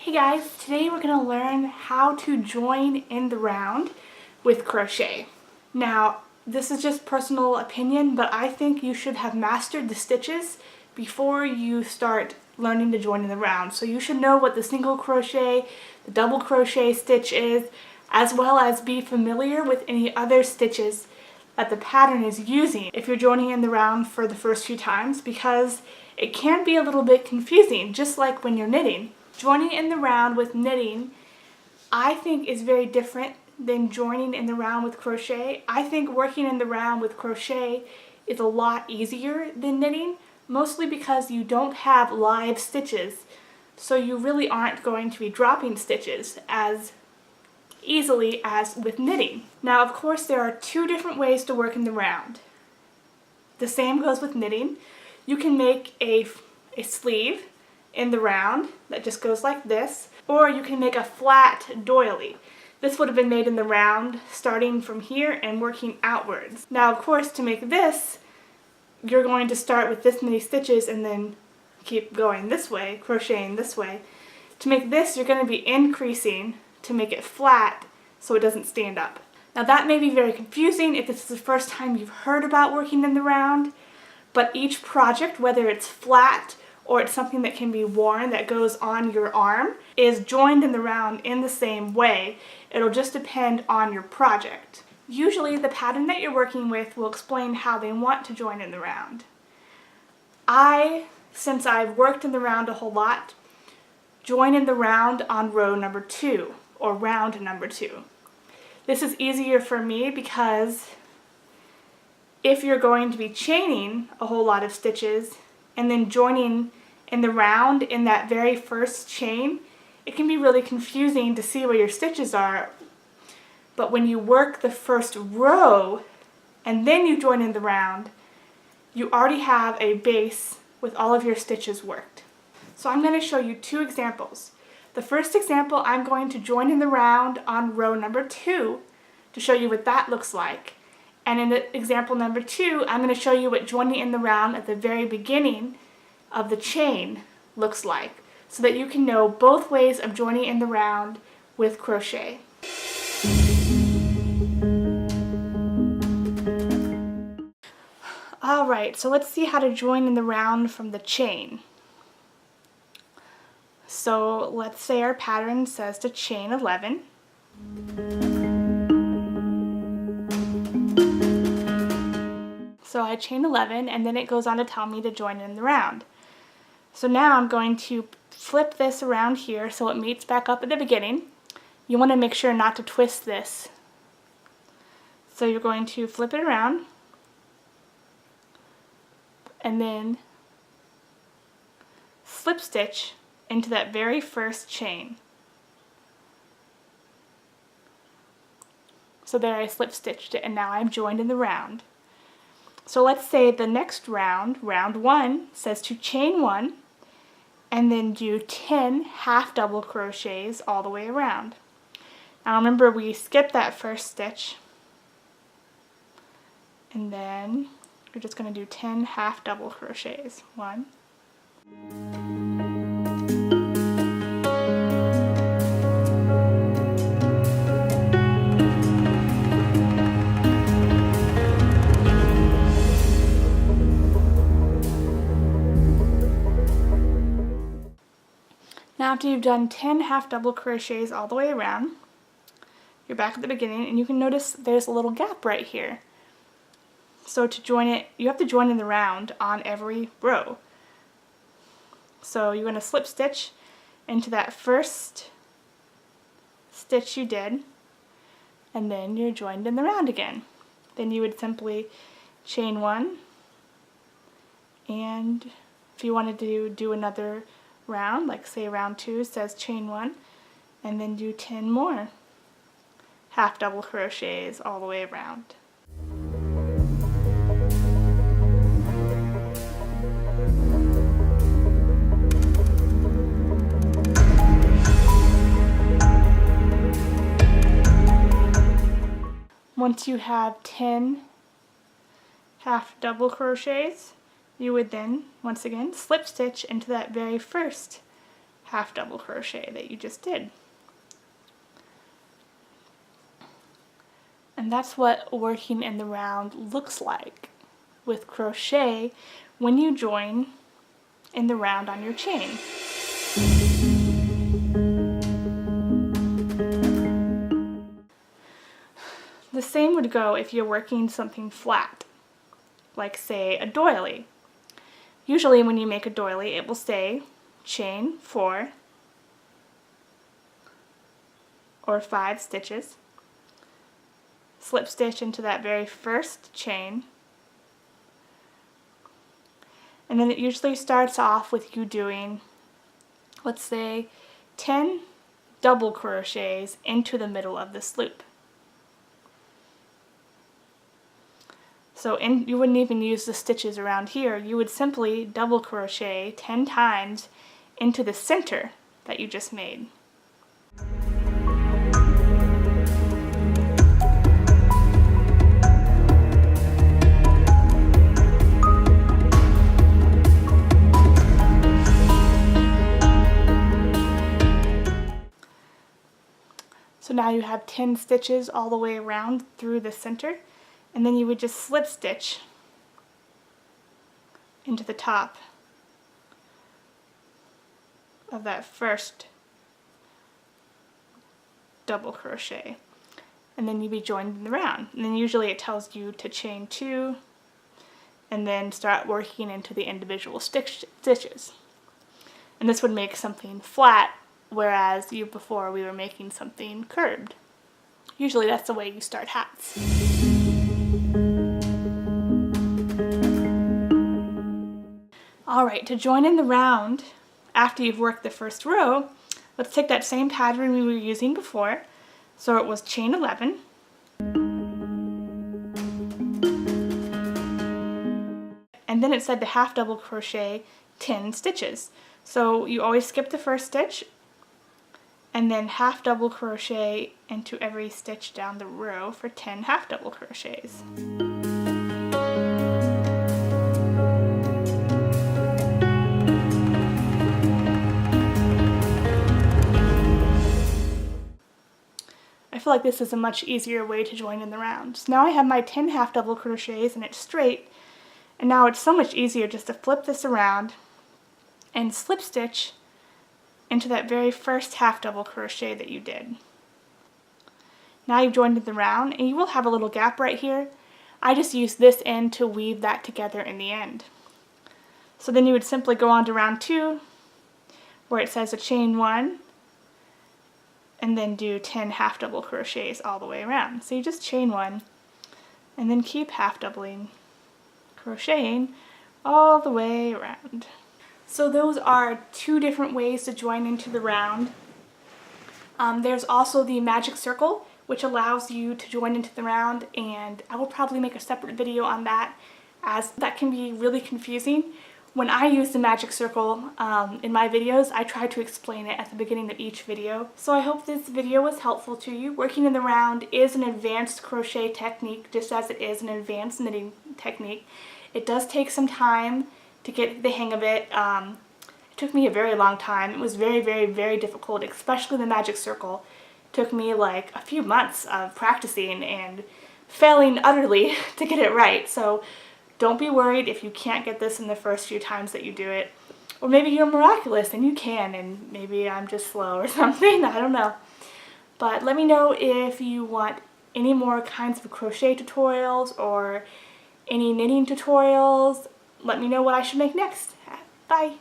Hey guys, today we're going to learn how to join in the round with crochet. Now, this is just personal opinion, but I think you should have mastered the stitches before you start learning to join in the round. So you should know what the single crochet, the double crochet stitch is, as well as be familiar with any other stitches that the pattern is using if you're joining in the round for the first few times, because it can be a little bit confusing, just like when you're knitting. Joining in the round with knitting, I think, is very different than joining in the round with crochet. I think working in the round with crochet is a lot easier than knitting, mostly because you don't have live stitches, so you really aren't going to be dropping stitches as easily as with knitting. Now, of course, there are two different ways to work in the round. The same goes with knitting. You can make a sleeve in the round that just goes like this, or you can make a flat doily. This would have been made in the round starting from here and working outwards. Now, of course, to make this, you're going to start with this many stitches and then keep going this way, crocheting this way. To make this, you're going to be increasing to make it flat so it doesn't stand up. Now, that may be very confusing if this is the first time you've heard about working in the round, but each project, whether it's flat or it's something that can be worn that goes on your arm, is joined in the round in the same way. It'll just depend on your project. Usually the pattern that you're working with will explain how they want to join in the round. Since I've worked in the round a whole lot, join in the round on row number 2, or round number 2. This is easier for me because if you're going to be chaining a whole lot of stitches and then joining in the round in that very first chain, it can be really confusing to see where your stitches are. But when you work the first row and then you join in the round, you already have a base with all of your stitches worked. So I'm going to show you two examples. The first example, I'm going to join in the round on row number 2 to show you what that looks like. And in example number 2, I'm going to show you what joining in the round at the very beginning of the chain looks like, so that you can know both ways of joining in the round with crochet. Alright, so let's see how to join in the round from the chain. So let's say our pattern says to chain 11. So I chain 11, and then it goes on to tell me to join in the round. So now I'm going to flip this around here so it meets back up at the beginning. You want to make sure not to twist this. So you're going to flip it around and then slip stitch into that very first chain. So there I slip stitched it, and now I'm joined in the round. So let's say the next round, round 1, says to chain 1 and then do 10 half double crochets all the way around. Now remember, we skipped that first stitch, and then we're just going to do 10 half double crochets. 1, now after you've done 10 half double crochets all the way around, you're back at the beginning, and you can notice there's a little gap right here. So to join it, you have to join in the round on every row. So you're going to slip stitch into that first stitch you did, and then you're joined in the round again. Then you would simply chain 1, and if you wanted to do another round, like say round 2 says chain 1, and then do 10 more half double crochets all the way around. Once you have 10 half double crochets, you would then, once again, slip stitch into that very first half double crochet that you just did. And that's what working in the round looks like with crochet when you join in the round on your chain. The same would go if you're working something flat, like say a doily. Usually when you make a doily, it will say chain 4 or 5 stitches, slip stitch into that very first chain, and then it usually starts off with you doing, let's say, 10 double crochets into the middle of this loop. So you wouldn't even use the stitches around here, you would simply double crochet 10 times into the center that you just made. So now you have 10 stitches all the way around through the center, and then you would just slip stitch into the top of that first double crochet, and then you'd be joined in the round. And then usually it tells you to chain 2 and then start working into the individual stitches. And this would make something flat, whereas before we were making something curved. Usually that's the way you start hats. Alright, to join in the round after you've worked the first row, let's take that same pattern we were using before. So it was chain 11, and then it said to half double crochet 10 stitches. So you always skip the first stitch and then half double crochet into every stitch down the row for 10 half double crochets. I feel like this is a much easier way to join in the round. So now I have my 10 half double crochets and it's straight, and now it's so much easier just to flip this around and slip stitch into that very first half double crochet that you did. Now you've joined in the round, and you will have a little gap right here. I just use this end to weave that together in the end. So then you would simply go on to round 2, where it says a chain 1, and then do 10 half double crochets all the way around. So you just chain 1 and then keep half doubling, crocheting all the way around. So those are 2 different ways to join into the round. There's also the magic circle, which allows you to join into the round, and I will probably make a separate video on that, as that can be really confusing. When I use the magic circle in my videos, I try to explain it at the beginning of each video. So I hope this video was helpful to you. Working in the round is an advanced crochet technique, just as it is an advanced knitting technique. It does take some time to get the hang of it. It took me a very long time. It was very, very, very difficult, especially the magic circle. It took me like a few months of practicing and failing utterly to get it right. So don't be worried if you can't get this in the first few times that you do it. Or maybe you're miraculous and you can, and maybe I'm just slow or something, I don't know. But let me know if you want any more kinds of crochet tutorials or any knitting tutorials. Let me know what I should make next. Bye!